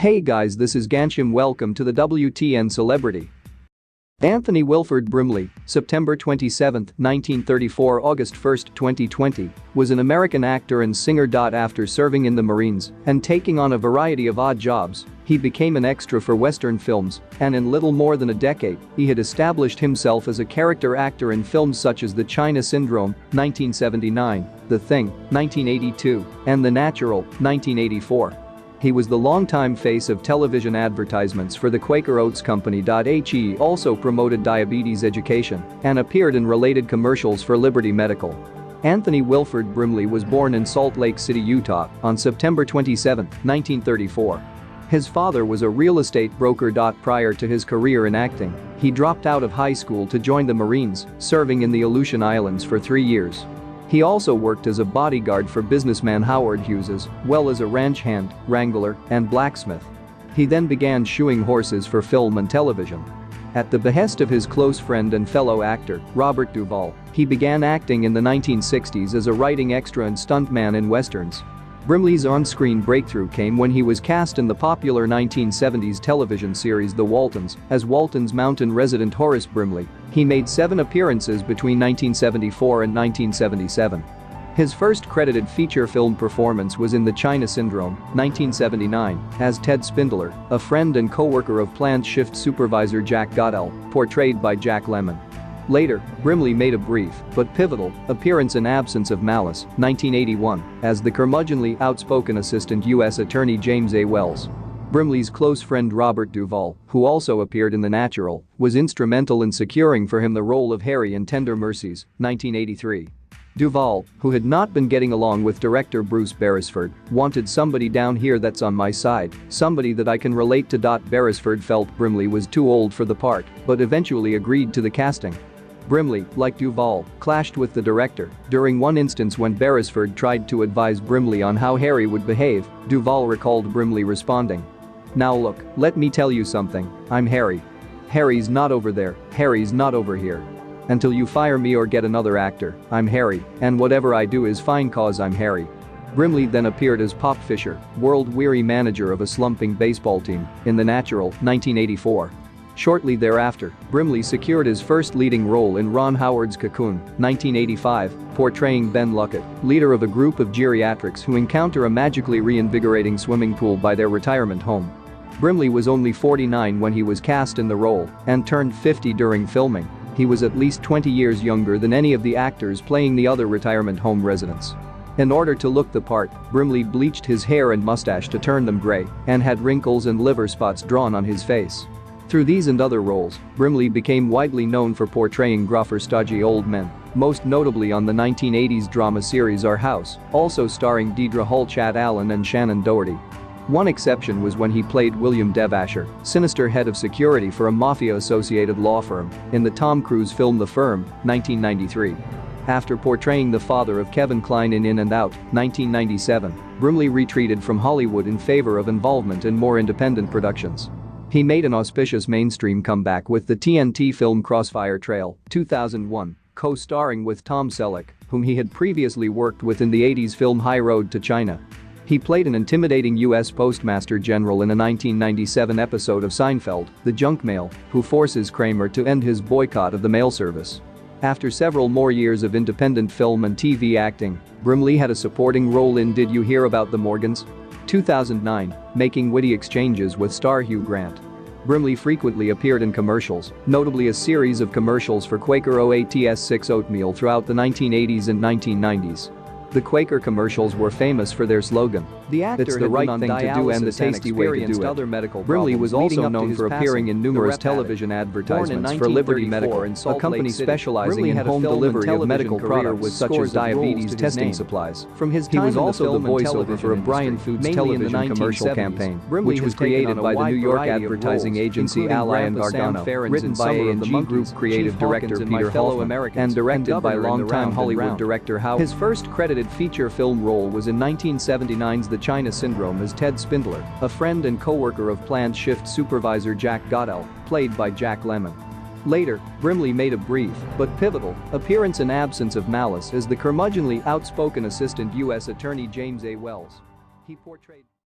Hey guys, this is Gansham. Welcome to the WTN Celebrity. Anthony Wilford Brimley, September 27, 1934 – August 1, 2020, was an American actor and singer. After serving in the Marines and taking on a variety of odd jobs, he became an extra for Western films, and in little more than a decade, he had established himself as a character actor in films such as The China Syndrome, 1979, The Thing, 1982, and The Natural, 1984. He was the longtime face of television advertisements for the Quaker Oats Company. He also promoted diabetes education and appeared in related commercials for Liberty Medical. Anthony Wilford Brimley was born in Salt Lake City, Utah, on September 27, 1934. His father was a real estate broker. Prior to his career in acting, he dropped out of high school to join the Marines, serving in the Aleutian Islands for 3 years. He also worked as a bodyguard for businessman Howard Hughes as well as a ranch hand, wrangler, and blacksmith. He then began shoeing horses for film and television. At the behest of his close friend and fellow actor, Robert Duvall, he began acting in the 1960s as a writing extra and stuntman in westerns. Brimley's on-screen breakthrough came when he was cast in the popular 1970s television series The Waltons as Walton's mountain resident Horace Brimley. He made 7 appearances between 1974 and 1977. His first credited feature film performance was in The China Syndrome, 1979, as Ted Spindler, a friend and co-worker of plant shift supervisor Jack Goodell, portrayed by Jack Lemmon. Later, Brimley made a brief but pivotal appearance in Absence of Malice, 1981, as the curmudgeonly outspoken assistant U.S. Attorney James A. Wells. Brimley's close friend Robert Duvall, who also appeared in The Natural, was instrumental in securing for him the role of Harry in Tender Mercies, 1983. Duvall, who had not been getting along with director Bruce Beresford, wanted somebody down here that's on my side, somebody that I can relate to. Beresford felt Brimley was too old for the part, but eventually agreed to the casting. Brimley, like Duvall, clashed with the director. During one instance when Beresford tried to advise Brimley on how Harry would behave, Duvall recalled Brimley responding, "Now look, let me tell you something, I'm Harry. Harry's not over there, Harry's not over here. Until you fire me or get another actor, I'm Harry, and whatever I do is fine cause I'm Harry." Brimley then appeared as Pop Fisher, world-weary manager of a slumping baseball team, in The Natural, 1984. Shortly thereafter, Brimley secured his first leading role in Ron Howard's Cocoon, 1985, portraying Ben Luckett, leader of a group of geriatrics who encounter a magically reinvigorating swimming pool by their retirement home. Brimley was only 49 when he was cast in the role and turned 50 during filming. He was at least 20 years younger than any of the actors playing the other retirement home residents. In order to look the part, Brimley bleached his hair and mustache to turn them gray and had wrinkles and liver spots drawn on his face. Through these and other roles, Brimley became widely known for portraying gruff or stodgy old men, most notably on the 1980s drama series Our House, also starring Deidre Hull, Chad Allen and Shannon Doherty. One exception was when he played William Devasher, sinister head of security for a mafia-associated law firm, in the Tom Cruise film The Firm, 1993. After portraying the father of Kevin Kline in In and Out, 1997, Brimley retreated from Hollywood in favor of involvement in more independent productions. He made an auspicious mainstream comeback with the TNT film Crossfire Trail, 2001, co-starring with Tom Selleck, whom he had previously worked with in the 80s film High Road to China. He played an intimidating U.S. Postmaster General in a 1997 episode of Seinfeld, The Junk Mail, who forces Kramer to end his boycott of the mail service. After several more years of independent film and TV acting, Brimley had a supporting role in Did You Hear About the Morgans? 2009, making witty exchanges with star Hugh Grant. Brimley frequently appeared in commercials, notably a series of commercials for Quaker Oats 6 oatmeal throughout the 1980s and 1990s. The Quaker commercials were famous for their slogan, "The actor It's the right thing to do and the tasty way to do it." Brimley was also known for appearing in numerous television advertisements for Liberty Medical, a company specializing in home delivery of medical products such as diabetes testing supplies. He was also the voiceover for a Brian Foods television commercial campaign, which was created by the New York advertising agency Ally and Gargano, written by A&G Group creative director Peter Hoffman, and directed by longtime Hollywood director Howard. His first credited feature film role was in 1979's The China Syndrome as Ted Spindler, a friend and co-worker of plant shift supervisor Jack Goodell, played by Jack Lemmon. Later, Brimley made a brief but pivotal appearance in Absence of Malice as the curmudgeonly outspoken assistant U.S. Attorney James A. Wells. He portrayed